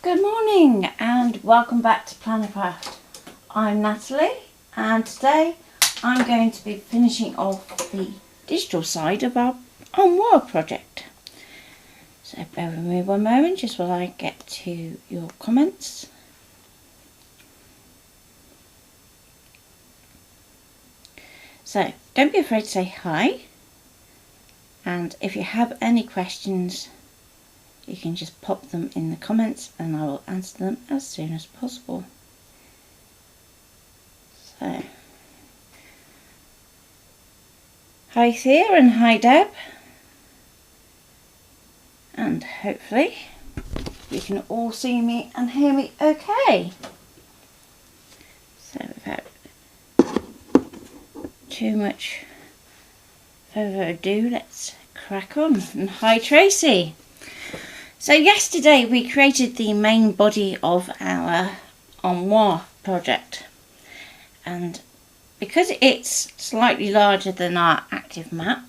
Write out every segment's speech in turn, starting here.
Good morning and welcome back to Plannercraft. I'm Natalie and today I'm going to be finishing off the digital side of our Armoir project. So bear with me one moment just while I get to your comments. So don't be afraid to say hi, and if you have any questions you can just pop them in the comments and I will answer them as soon as possible. So, hi Thea and hi Deb, and hopefully you can all see me and hear me okay. So without too much further ado, let's crack on. And hi Tracy. So yesterday we created the main body of our Armoir project, and because it's slightly larger than our active map,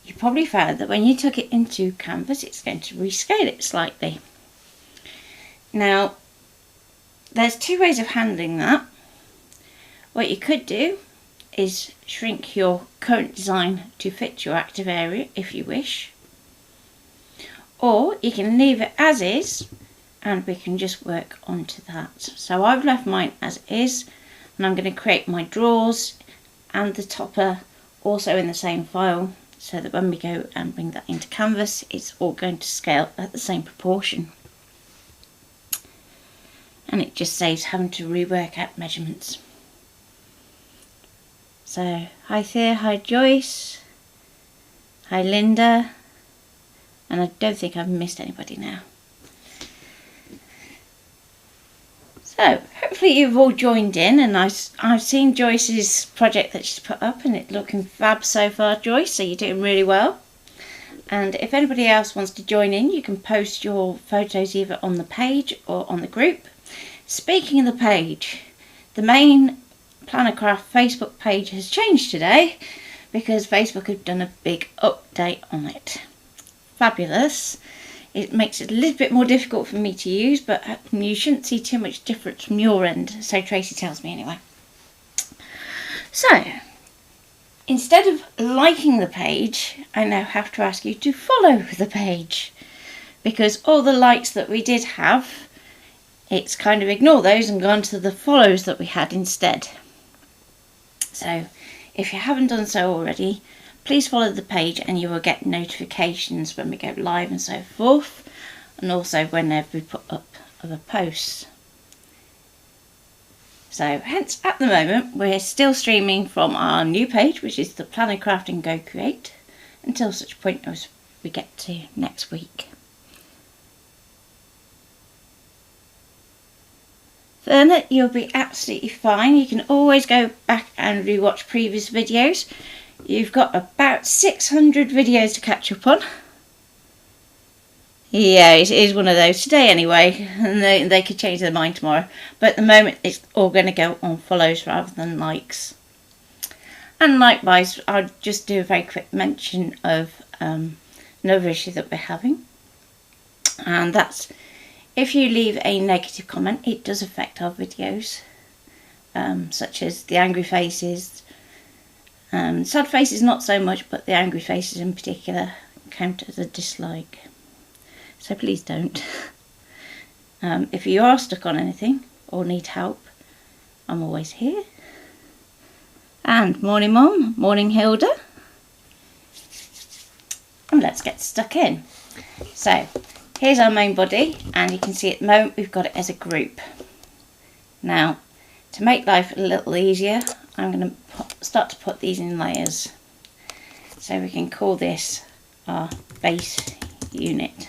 you probably found that when you took it into canvas it's going to rescale it slightly. Now there's two ways of handling that. What you could do is shrink your current design to fit your active area if you wish, or you can leave it as is and we can just work onto that. So I've left mine as is, and I'm going to create my drawers and the topper also in the same file, so that when we go and bring that into canvas it's all going to scale at the same proportion, and it just saves having to rework out measurements. So hi Thea, hi Joyce, hi Linda, and I don't think I've missed anybody now. So hopefully you've all joined in, and I've seen Joyce's project that she's put up and it's looking fab so far, Joyce, so you're doing really well. And if anybody else wants to join in, you can post your photos either on the page or on the group. Speaking of the page, the main Plannercraft Facebook page has changed today because Facebook have done a big update on it. Fabulous. It makes it a little bit more difficult for me to use, but you shouldn't see too much difference from your end, so Tracy tells me anyway. So instead of liking the page, I now have to ask you to follow the page, because all the likes that we did have, it's kind of ignored those and gone to the follows that we had instead. So if you haven't done so already, please follow the page and you will get notifications when we go live and so forth, and also whenever we put up other posts. So hence at the moment we're still streaming from our new page, which is the Plannercraft and Go Create, until such point as we get to next week. Then you'll be absolutely fine. You can always go back and rewatch previous videos. You've got about 600 videos to catch up on. Yeah, it is one of those today anyway, and they could change their mind tomorrow. But at the moment it's all going to go on follows rather than likes. And likewise, I'll just do a very quick mention of another issue that we're having. And that's, if you leave a negative comment, it does affect our videos. Such as the angry faces. Sad faces not so much, but the angry faces in particular count as a dislike. So please don't. If you are stuck on anything or need help, I'm always here. And morning Mum, morning Hilda. And let's get stuck in. So here's our main body, and you can see at the moment we've got it as a group. Now to make life a little easier, I'm going to start to put these in layers. So we can call this our base unit.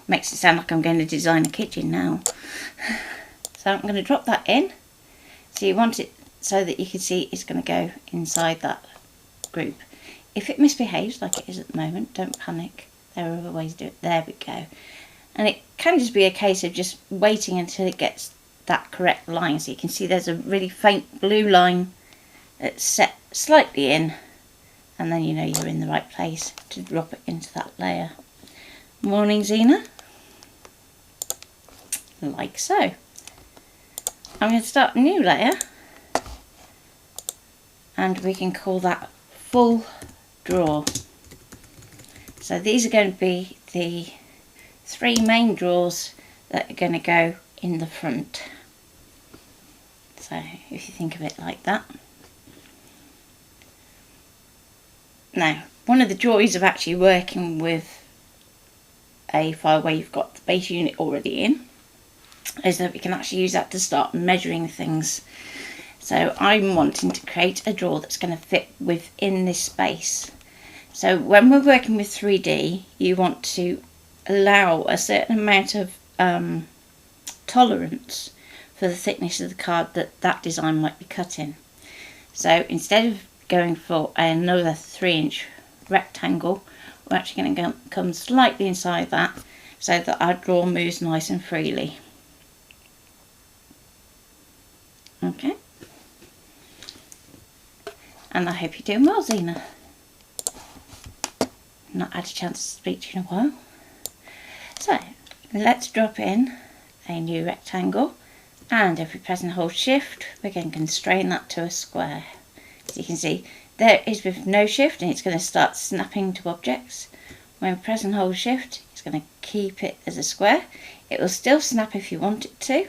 Makes it sound like I'm going to design a kitchen now. So I'm going to drop that in. So you want it so that you can see it's going to go inside that group. If it misbehaves like it is at the moment, don't panic. There are other ways to do it. There we go. And it can just be a case of just waiting until it gets that correct line. So you can see there's a really faint blue line that's set slightly in, and then you know you're in the right place to drop it into that layer. Morning Zena. like so. I'm going to start a new layer, and we can call that full draw. So these are going to be the 3 main drawers that are going to go in the front. So if you think of it like that. Now, one of the joys of actually working with a file where you've got the base unit already in is that we can actually use that to start measuring things. So I'm wanting to create a drawer that's going to fit within this space. So when we're working with 3D, you want to allow a certain amount of tolerance for the thickness of the card that design might be cut in. So instead of going for another 3-inch rectangle, we're actually going to come slightly inside that so that our drawer moves nice and freely. Okay. And I hope you're doing well, Zena. Not had a chance to speak to you in a while. So let's drop in a new rectangle, and if we press and hold shift, we can constrain that to a square. So you can see there it is with no shift, and it's going to start snapping to objects. When we press and hold shift, it's going to keep it as a square. It will still snap if you want it to.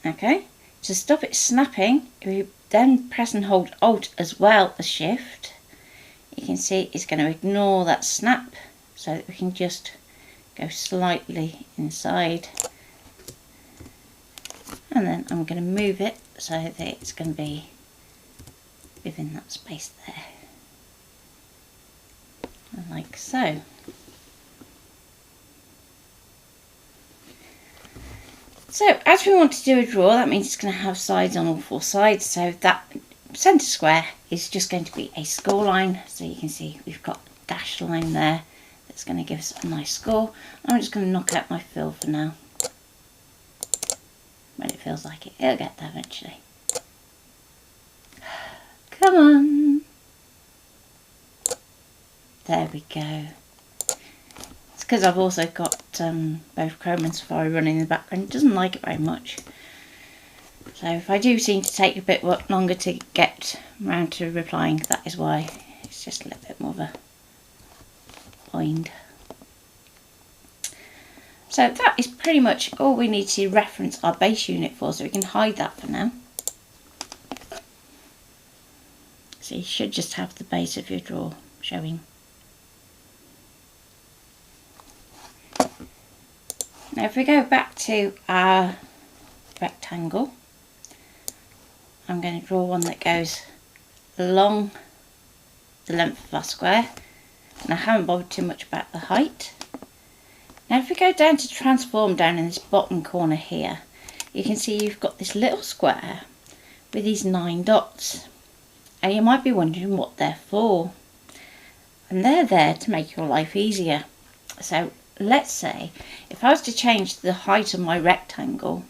Okay, to stop it snapping, if you then press and hold Alt as well as shift, you can see it's going to ignore that snap, so that we can just go slightly inside, and then I'm going to move it so that it's going to be within that space there, like so. So as we want to do a drawer, that means it's going to have sides on all 4 sides, so that centre square is just going to be a score line. So you can see we've got a dashed line there that's going to give us a nice score. I'm just going to knock out my fill for now. When it feels like it, it'll get there eventually. Come on. There we go. It's because I've also got both Chrome and Safari running in the background. It doesn't like it very much. So if I do seem to take a bit longer to get around to replying, that is why. It's just a little bit more of a wind. So that is pretty much all we need to reference our base unit for, so we can hide that for now. So you should just have the base of your drawer showing. Now if we go back to our rectangle, I'm going to draw one that goes along the length of our square, and I haven't bothered too much about the height. Now if we go down to transform down in this bottom corner here, you can see you've got this little square with these 9 dots, and you might be wondering what they're for. And they're there to make your life easier. So let's say if I was to change the height of my rectangle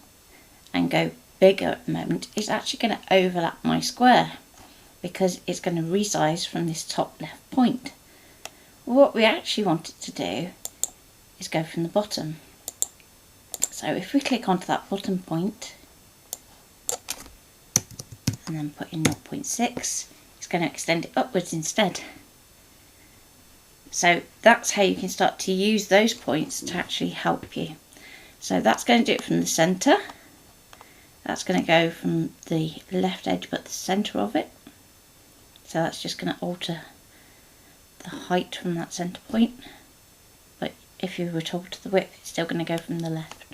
and go bigger at the moment, it's actually going to overlap my square because it's going to resize from this top left point. What we actually want it to do is go from the bottom. So if we click onto that bottom point and then put in 0.6, it's going to extend it upwards instead. So that's how you can start to use those points to actually help you. So that's going to do it from the centre. That's going to go from the left edge but the centre of it. So that's just going to alter the height from that centre point. But if you were to alter the width, it's still going to go from the left.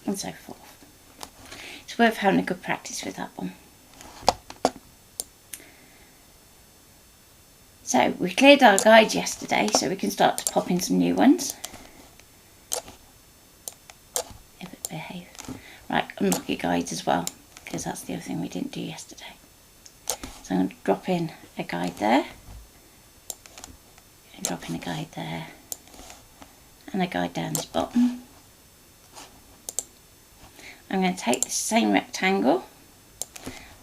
And so forth. It's worth having a good practice with that one. So we cleared our guides yesterday, so we can start to pop in some new ones. If it behaves. Right, unlock your guides as well, because that's the other thing we didn't do yesterday. So I'm going to drop in a guide there, and drop in a guide there, and a guide down this bottom. I'm going to take the same rectangle,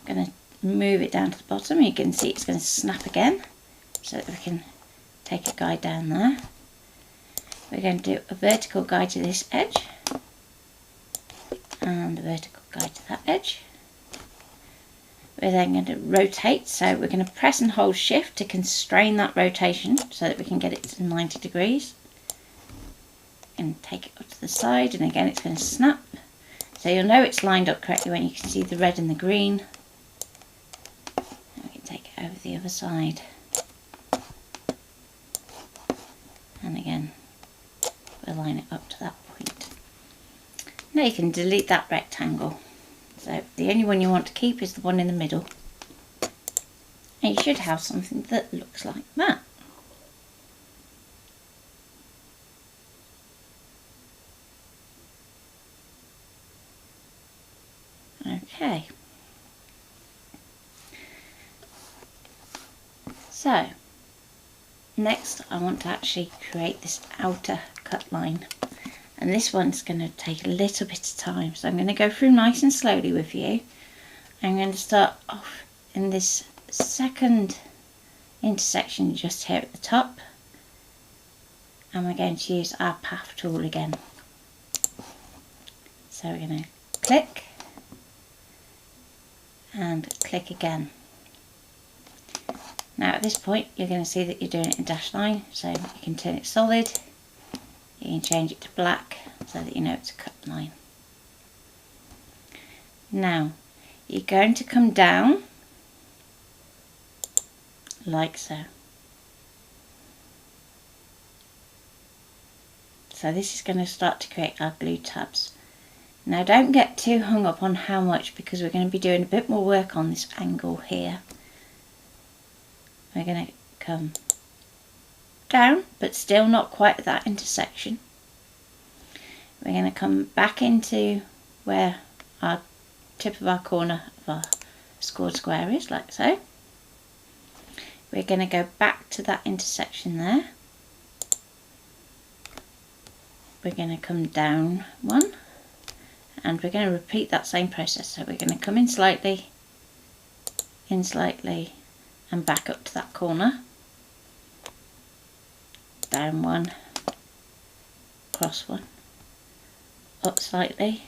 I'm going to move it down to the bottom. You can see it's going to snap again, so that we can take a guide down there. we're going to do a vertical guide to this edge and a vertical guide to that edge. We're then going to rotate, so we're going to press and hold shift to constrain that rotation so that we can get it to 90 degrees. And take it up to the side, and again it's going to snap. So you'll know it's lined up correctly when you can see the red and the green. And we can take it over the other side. And again, we'll line it up to that point. Now you can delete that rectangle. So the only one you want to keep is the one in the middle. And you should have something that looks like that. Okay. So next I want to actually create this outer cut line. And this one's going to take a little bit of time, so I'm going to go through nice and slowly with you. I'm going to start off in this second intersection just here at the top, and we're going to use our path tool again. So we're going to click and click again. Now at this point you're going to see that you're doing it in dashed line, so you can turn it solid. You can change it to black so that you know it's a cut line. Now you're going to come down like so. So this is going to start to create our glue tabs. Now don't get too hung up on how much, because we're going to be doing a bit more work on this angle here. We're going to come down, but still not quite at that intersection. We're going to come back into where our tip of our corner of our scored square is, like so. We're going to go back to that intersection there. We're going to come down one, and we're going to repeat that same process. So we're going to come in slightly, and back up to that corner. Down one, across one, up slightly,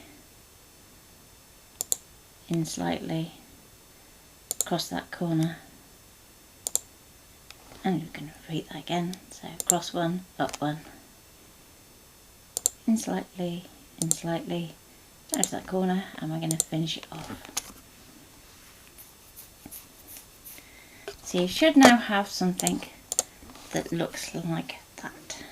in slightly, across that corner, and we're going to repeat that again. So across one, up one, in slightly, down to that corner, and we're going to finish it off. So you should now have something that looks like that.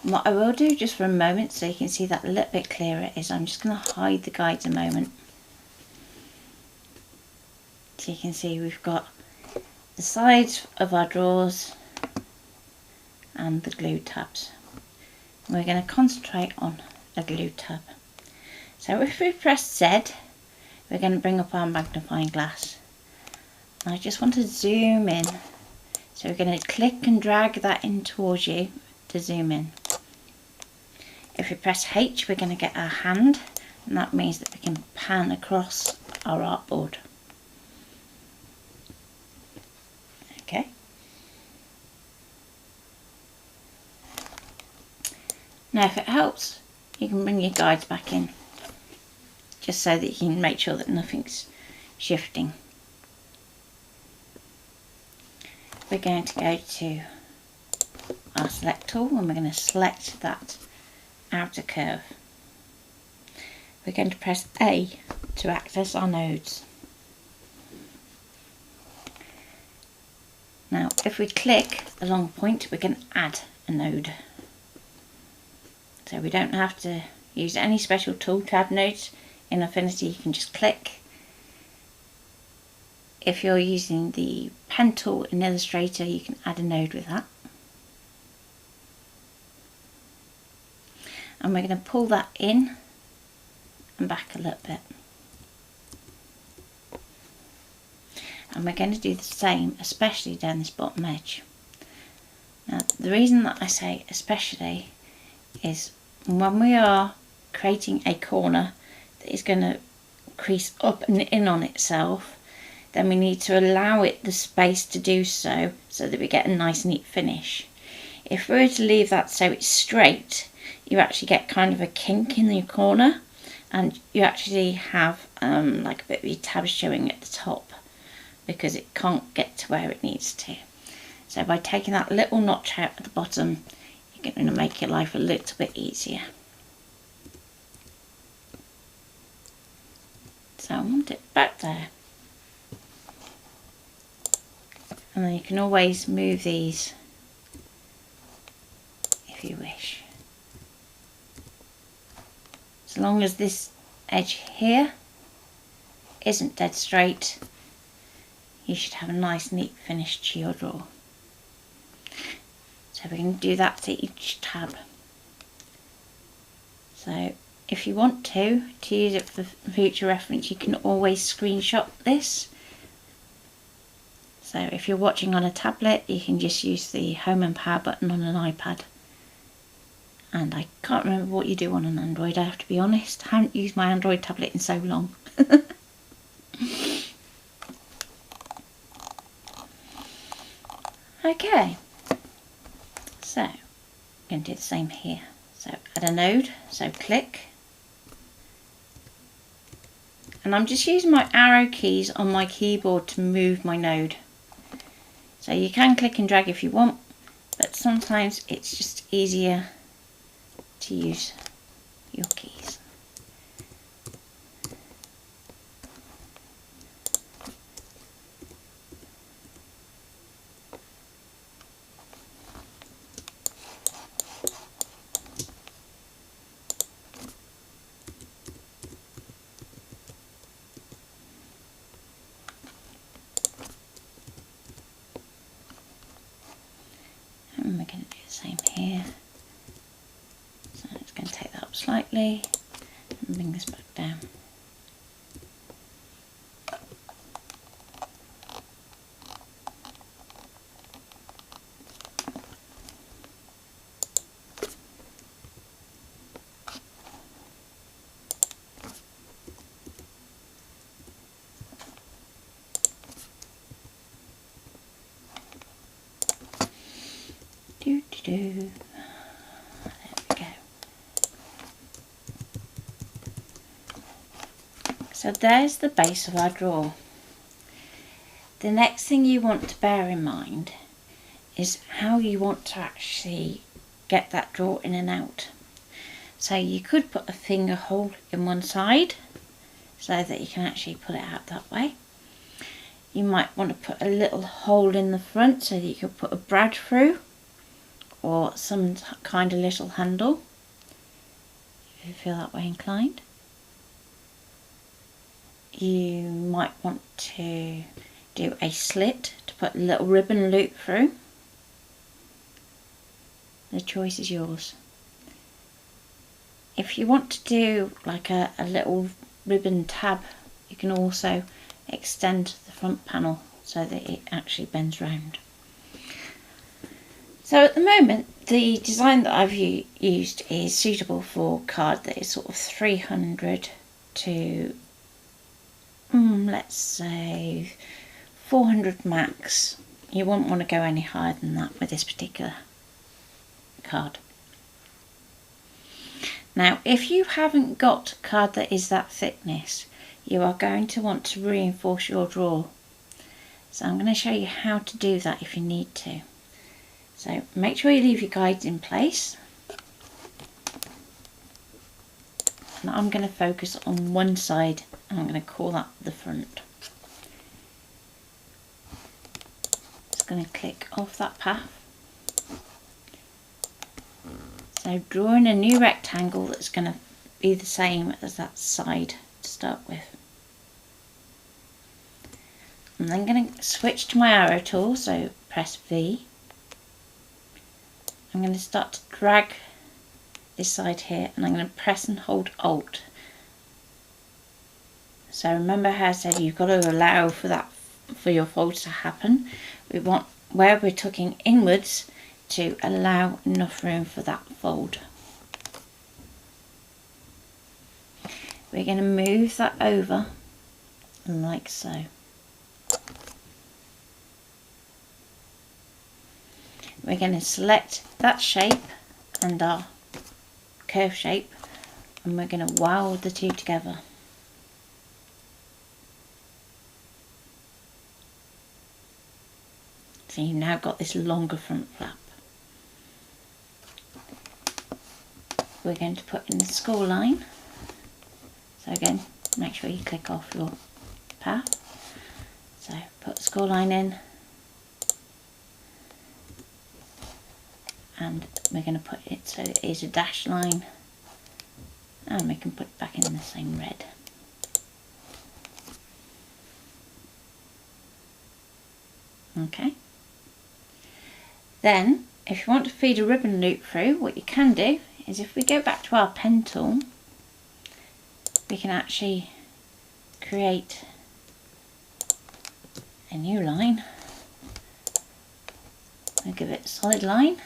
What I will do just for a moment so you can see that a little bit clearer is I'm just going to hide the guides a moment. So you can see we've got the sides of our drawers and the glue tabs. We're going to concentrate on a glue tab. So if we press Z, we're going to bring up our magnifying glass. And I just want to zoom in. So we're going to click and drag that in towards you to zoom in. If we press H, we're going to get our hand, and that means that we can pan across our artboard. Okay. Now if it helps, you can bring your guides back in, just so that you can make sure that nothing's shifting. We're going to go to our select tool, and we're going to select that outer curve. We're going to press A to access our nodes. Now if we click along a point, we can add a node. So we don't have to use any special tool to add nodes. In Affinity you can just click. If you're using the pen tool in Illustrator, you can add a node with that. And we're going to pull that in and back a little bit. And we're going to do the same, especially down this bottom edge. Now the reason that I say especially is when we are creating a corner that is going to crease up and in on itself, then we need to allow it the space to do so, so that we get a nice neat finish. If we were to leave that so it's straight, you actually get kind of a kink in the corner, and you actually have like a bit of your tab showing at the top because it can't get to where it needs to. So by taking that little notch out at the bottom, you're going to make your life a little bit easier. So I want it back there. And then you can always move these if you wish. As long as this edge here isn't dead straight, you should have a nice neat finish to your draw. So we're going to do that to each tab. So if you want to use it for future reference, you can always screenshot this. So if you're watching on a tablet, you can just use the home and power button on an iPad. And I can't remember what you do on an Android, I have to be honest. I haven't used my Android tablet in so long. Okay, so I'm going to do the same here. So add a node, so click. And I'm just using my arrow keys on my keyboard to move my node. So you can click and drag if you want, but sometimes it's just easier to use your keys. And we're going to do the same here. So it's going to take that up slightly and bring this back down. There we go. So there's the base of our drawer. The next thing you want to bear in mind is how you want to actually get that drawer in and out. So you could put a finger hole in one side so that you can actually pull it out that way. You might want to put a little hole in the front so that you could put a brad through, or some kind of little handle if you feel that way inclined. You might want to do a slit to put a little ribbon loop through. The choice is yours. If you want to do like a little ribbon tab, you can also extend the front panel so that it actually bends round. So at the moment, the design that I've used is suitable for card that is sort of 300 to, let's say, 400 max. You wouldn't want to go any higher than that with this particular card. Now, if you haven't got card that is that thickness, you are going to want to reinforce your drawer. So I'm going to show you how to do that if you need to. So make sure you leave your guides in place. And I'm going to focus on one side and I'm going to call that the front. Just going to click off that path. So drawing a new rectangle that's going to be the same as that side to start with. I'm then going to switch to my arrow tool, so press V. I'm going to start to drag this side here and I'm going to press and hold Alt. So remember how I said you've got to allow for your folds to happen. We want where we're tucking inwards to allow enough room for that fold. We're going to move that over like so. we're going to select that shape and our curve shape, and we're going to weld the two together. So you've now got this longer front flap. We're going to put in the score line. So again, make sure you click off your path. So put the score line in, and we're going to put it so it is a dashed line, and we can put it back in the same red. Okay. Then if you want to feed a ribbon loop through, what you can do is, if we go back to our pen tool, we can actually create a new line. We'll give it a solid line,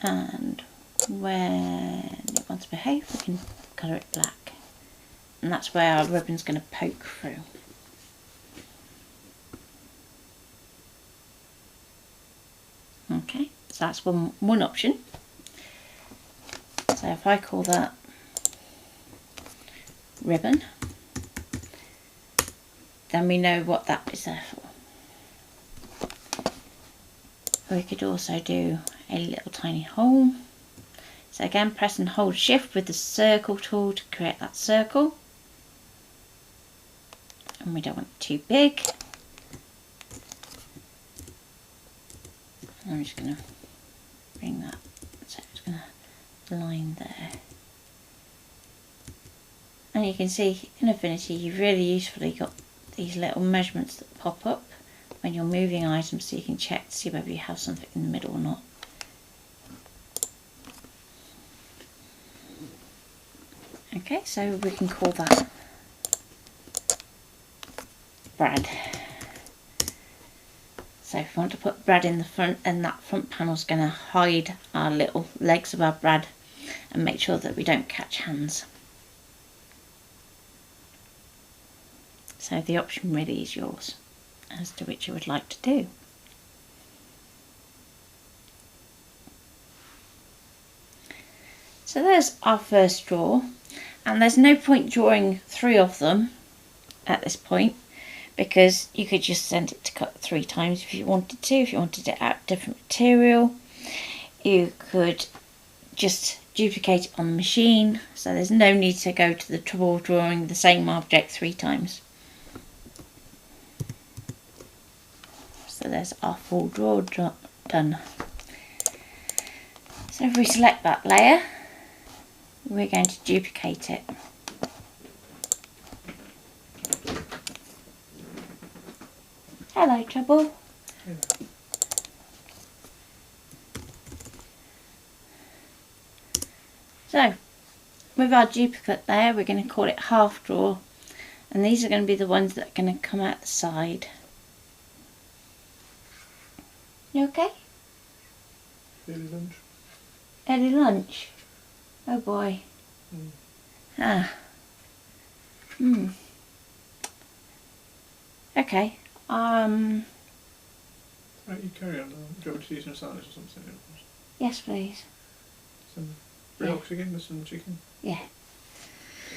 and when it wants to behave, we can colour it black, and that's where our ribbon's going to poke through. Okay, so that's one option. So if I call that ribbon, then we know what that is there for. We could also do a little tiny hole. So again, press and hold shift with the circle tool to create that circle. And we don't want it too big. I'm just going to bring that, so it's going to line there. And you can see in Affinity you've really usefully got these little measurements that pop up when you're moving items, so you can check to see whether you have something in the middle or not. Okay, so we can call that Brad. So if we want to put Brad in the front, then that front panel is going to hide our little legs of our Brad and make sure that we don't catch hands. So the option really is yours as to which you would like to do. So there's our first draw, and there's no point drawing 3 of them at this point, because you could just send it to cut 3 times if you wanted to. If you wanted it out different material, you could just duplicate it on the machine, so there's no need to go to the trouble of drawing the same object 3 times. So there's our full draw done. So if we select that layer, we're going to duplicate it. Hello, Trouble. Hello. So, with our duplicate layer, we're going to call it half draw, and these are going to be the ones that are going to come out the side. You okay? Early lunch. Early lunch? Oh boy. Ah. Okay. Right, you carry on. Do you want me to use some salads or something? Yes, please. Some brioche again with some chicken? Yeah.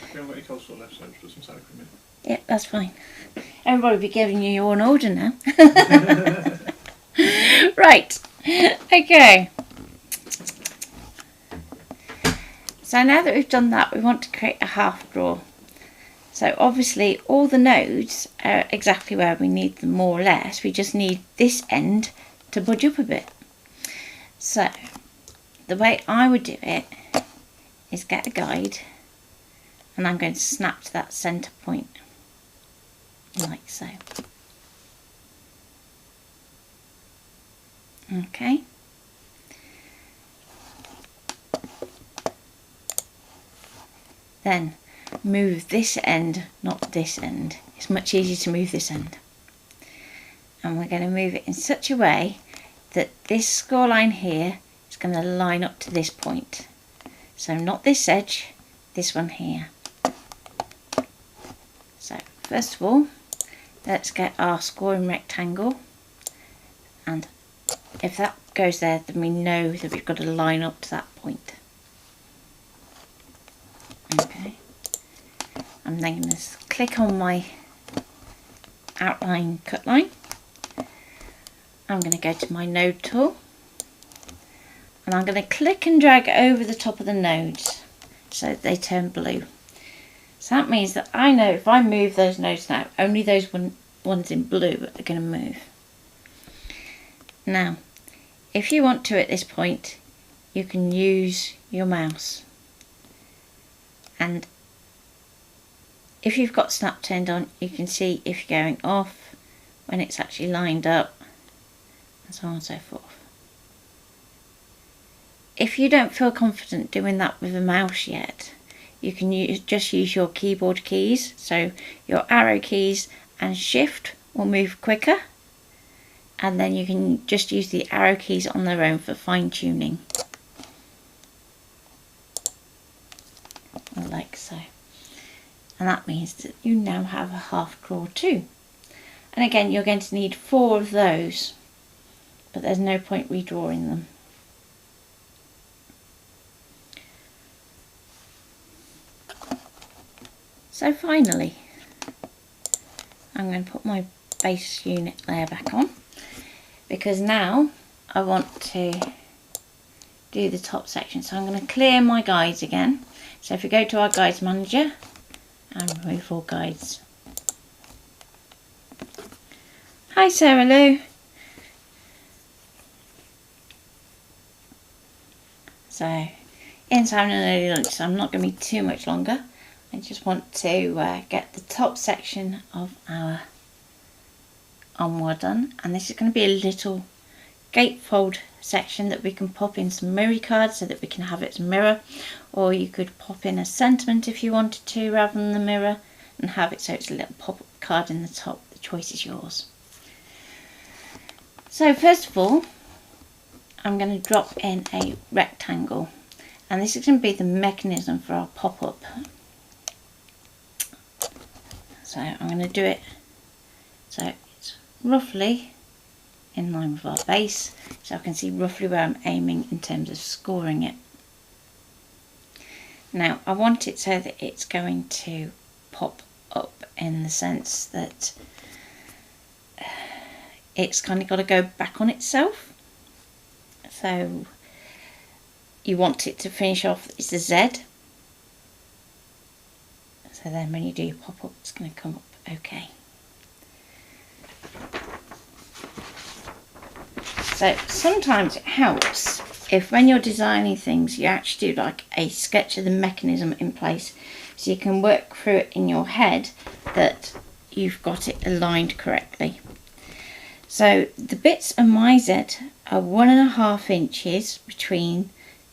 We haven't got any coleslaw left, so just put some salad cream in. Yeah, that's fine. Everybody will be giving you your own order now. Right. Okay. So now that we've done that, we want to create a half draw. So obviously all the nodes are exactly where we need them, more or less. We just need this end to budge up a bit. So the way I would do it is get a guide, and I'm going to snap to that centre point, like so. Okay. Then move this end, not this end. It's much easier to move this end. And we're going to move it in such a way that this score line here is going to line up to this point. So not this edge, this one here. So first of all, let's get our scoring rectangle and if that goes there, then we know that we've got to line up to that point. Okay, I'm then going to click on my outline cut line. I'm going to go to my node tool and I'm going to click and drag over the top of the nodes so that they turn blue. So that means that I know if I move those nodes now, only those ones in blue are going to move. Now, if you want to at this point, you can use your mouse. And if you've got snap turned on, you can see if you're going off, when it's actually lined up, and so on and so forth. If you don't feel confident doing that with a mouse yet, you can just use your keyboard keys. So your arrow keys and shift will move quicker, and then you can just use the arrow keys on their own for fine tuning, like so. And that means that you now have a half claw too. And again, you're going to need 4 of those, but there's no point redrawing them. So finally, I'm going to put my base unit layer back on, because now I want to do the top section. So I'm going to clear my guides again. So if we go to our guides manager and remove all guides. Hi Sarah Lou. So Ian's having an early lunch, so I'm not going to be too much longer. I just want to get the top section of our armoire done, and this is going to be a little gatefold section that we can pop in some mirror cards so that we can have it as a mirror, or you could pop in a sentiment if you wanted to rather than the mirror and have it so it's a little pop-up card in the top. The choice is yours. So first of all, I'm going to drop in a rectangle, and this is going to be the mechanism for our pop-up. So I'm going to do it so it's roughly in line with our base, so I can see roughly where I'm aiming in terms of scoring it. Now I want it so that it's going to pop up in the sense that it's kind of got to go back on itself. So you want it to finish off, it's a Z. So then when you do your pop-up, it's going to come up okay. So sometimes it helps if when you're designing things you actually do like a sketch of the mechanism in place, so you can work through it in your head that you've got it aligned correctly. So the bits of my Z are 1.5 inches between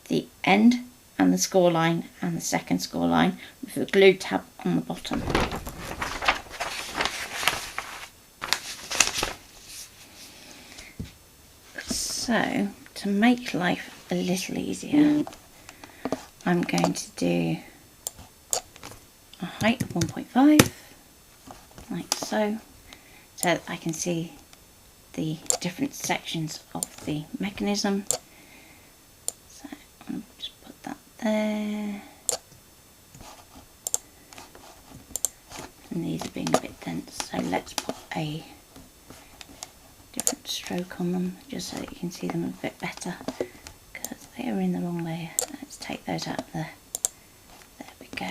the end and the score line and the second score line, with a glue tab on the bottom. So to make life a little easier, I'm going to do a height of 1.5 like so that I can see the different sections of the mechanism. So I'll just put that there, and these are being a bit dense, so let's put a different stroke on them just so that you can see them a bit better, because they are in the wrong layer. Let's take those out of there. There we go.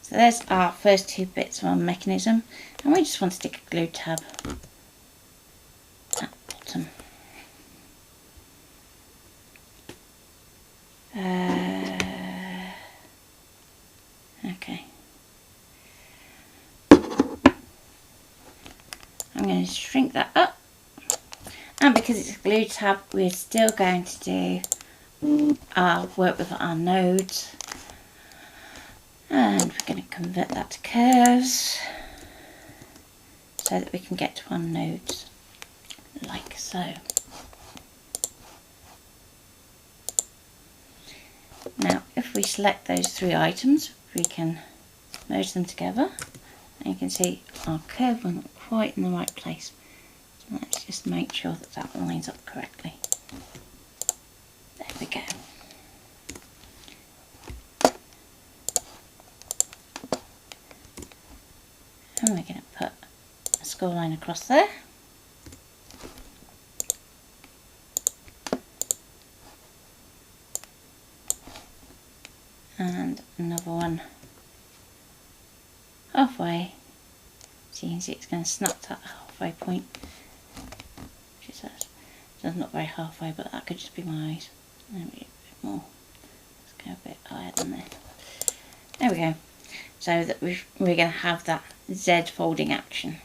So there's our first 2 bits of our mechanism, and we just want to stick a glue tab at the bottom. Okay. I'm going to shrink that up, and because it's a glue tab, we're still going to do our work with our nodes, and we're going to convert that to curves so that we can get to our nodes like so. Now if we select those 3 items, we can merge them together And you can see our curve wasn't quite in the right place. So let's just make sure that that lines up correctly. There we go. And we're going to put a score line across there. And another one halfway. So you can see it's going to snap that halfway point. Which is that. So it's not very halfway, but that could just be my eyes. Maybe a bit more. Let's go a bit higher than there. There we go. So that we're going to have that Z folding action.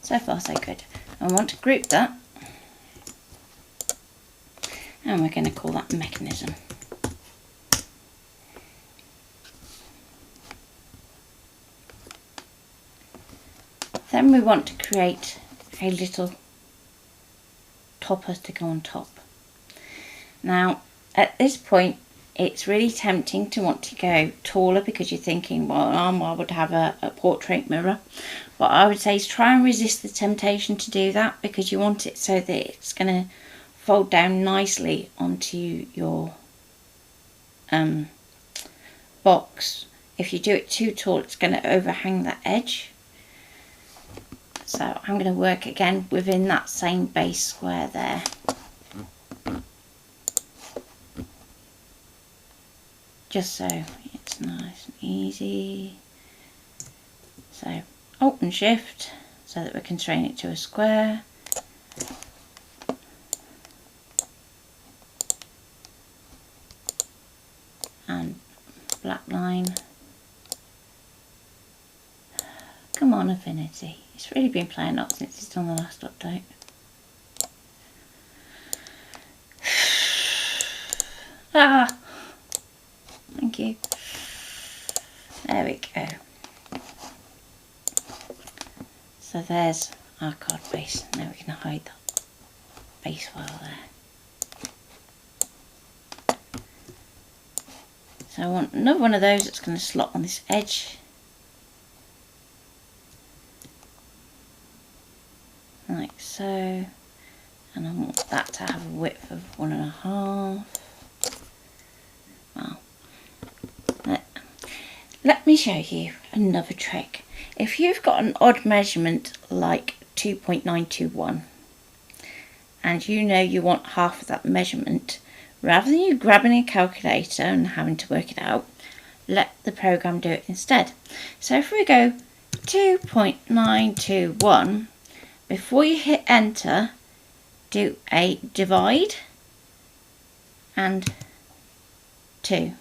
So far so good. I want to group that. And we're going to call that mechanism. Then we want to create a little topper to go on top. Now at this point it's really tempting to want to go taller because you're thinking, well, Armoir would have a portrait mirror. What I would say is try and resist the temptation to do that, because you want it so that it's going to fold down nicely onto your box. If you do it too tall, it's going to overhang that edge. So I'm going to work again within that same base square there. Just so it's nice and easy. So Alt and Shift so that we can constrain it to a square. And black line. Come on, Affinity. It's really been playing up since it's done the last update. Ah! Thank you. There we go. So there's our card base. Now we can hide that base file there. So I want another one of those that's going to slot on this edge. Like so. And I want that to have a width of 1.5. Well, let me show you another trick. If you've got an odd measurement like 2.921 and you know you want half of that measurement, rather than you grabbing a calculator and having to work it out, let the program do it instead. So if we go 2.921, before you hit enter, do a divide and 2,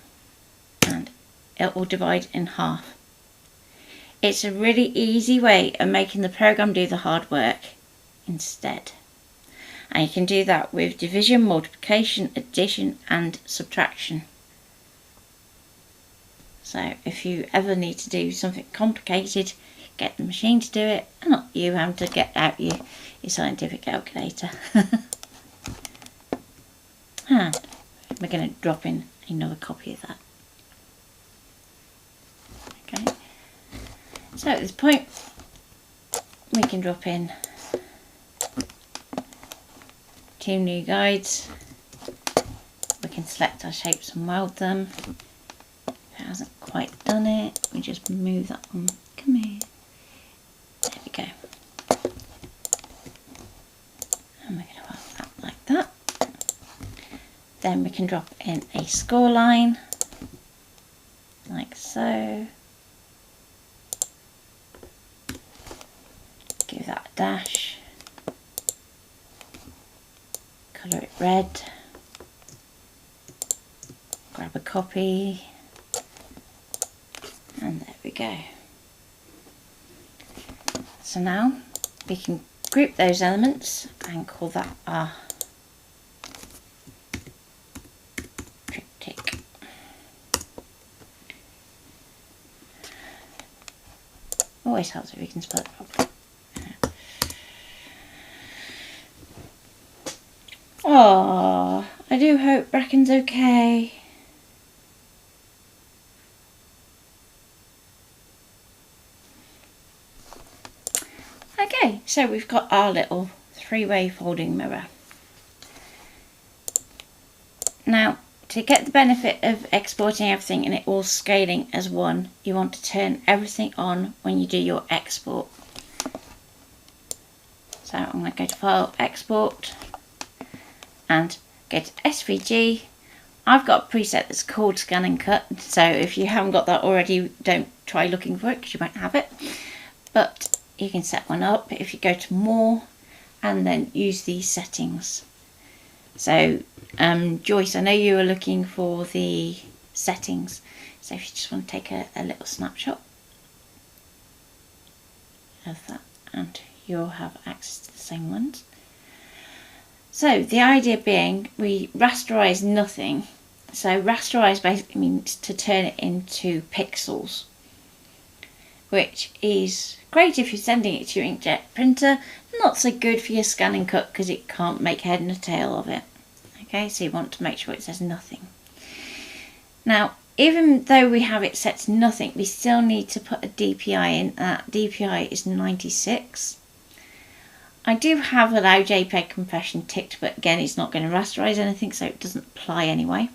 and it will divide in half. It's a really easy way of making the program do the hard work instead. And you can do that with division, multiplication, addition and subtraction. So if you ever need to do something complicated, get the machine to do it and not you having to get out your scientific calculator. And we're going to drop in another copy of that. Okay. So at this point we can drop in 2 new guides. We can select our shapes and weld them. If it hasn't quite done it, we just move that one. Come here. There we go. And we're going to weld that like that. Then we can drop in a score line, like so. Give that a dash. Colour it red. Grab a copy. And there we go. So now we can group those elements and call that our triptych. Always helps if you can spell it properly. Oh, I do hope Bracken's okay. Okay, so we've got our little three-way folding mirror. Now, to get the benefit of exporting everything and it all scaling as one, you want to turn everything on when you do your export. So I'm going to go to File, Export, and go to SVG. I've got a preset that's called Scan and Cut, so if you haven't got that already, don't try looking for it because you won't have it. But you can set one up if you go to More and then use these settings. So Joyce, I know you were looking for the settings, so if you just want to take a little snapshot of that, and you'll have access to the same ones. So the idea being, we rasterize nothing. So rasterize basically means to turn it into pixels, which is great if you're sending it to your inkjet printer, not so good for your scan and cut because it can't make head and a tail of it. Okay, so you want to make sure it says nothing. Now, even though we have it set to nothing, we still need to put a DPI in. That DPI is 96. I do have allow JPEG compression ticked, but again, it's not going to rasterize anything, so it doesn't apply anyway.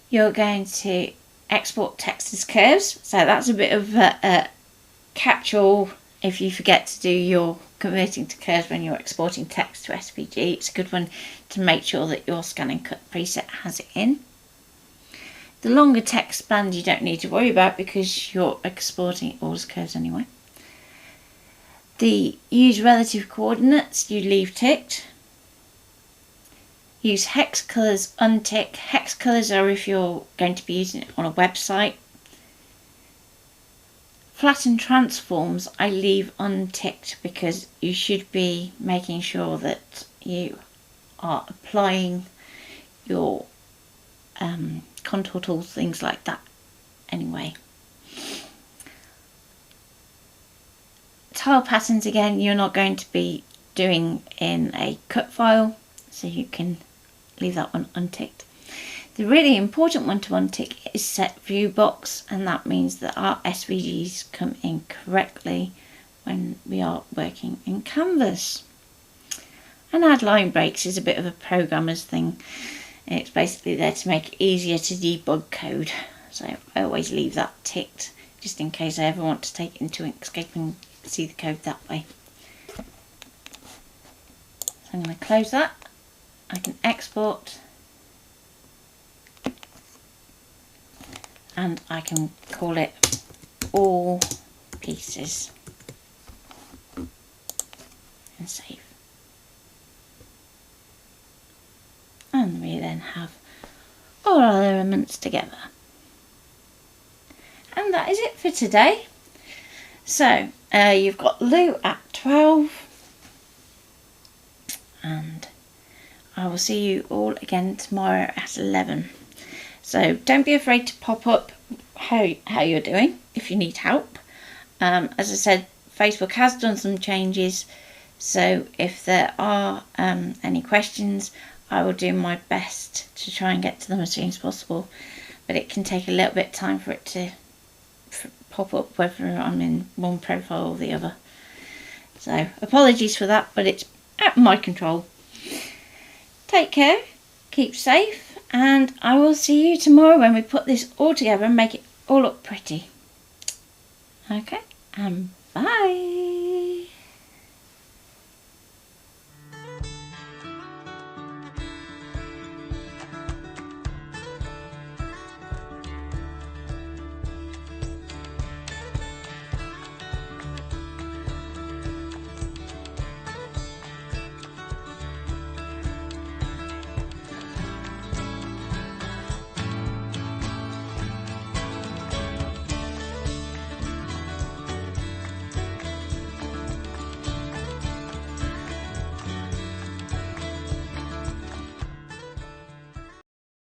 You're going to export text as curves, so that's a bit of a catch-all if you forget to do your converting to curves when you're exporting text to SVG. It's a good one to make sure that your scan and cut preset has it in. The longer text band you don't need to worry about because you're exporting it all as curves anyway. The use relative coordinates you leave ticked. Use hex colours untick. Hex colours are if you're going to be using it on a website. Flatten transforms I leave unticked because you should be making sure that you are applying your contour tools, things like that anyway. Tile patterns, again, you're not going to be doing in a cut file, so you can leave that one unticked. The really important one to untick is set view box, and that means that our SVGs come in correctly when we are working in Canvas. And add line breaks is a bit of a programmer's thing. It's basically there to make it easier to debug code, so I always leave that ticked just in case I ever want to take it into Inkscape and see the code that way. So I'm going to close that. I can export and I can call it all pieces and save. And we then have all our elements together. And that is it for today. So you've got Lou at 12, and I will see you all again tomorrow at 11. So don't be afraid to pop up how you're doing if you need help. As I said, Facebook has done some changes, so if there are any questions, I will do my best to try and get to them as soon as possible, but it can take a little bit of time for it to pop up whether I'm in one profile or the other. So apologies for that, but it's out of my control. Take care, keep safe, and I will see you tomorrow when we put this all together and make it all look pretty. Okay, and bye.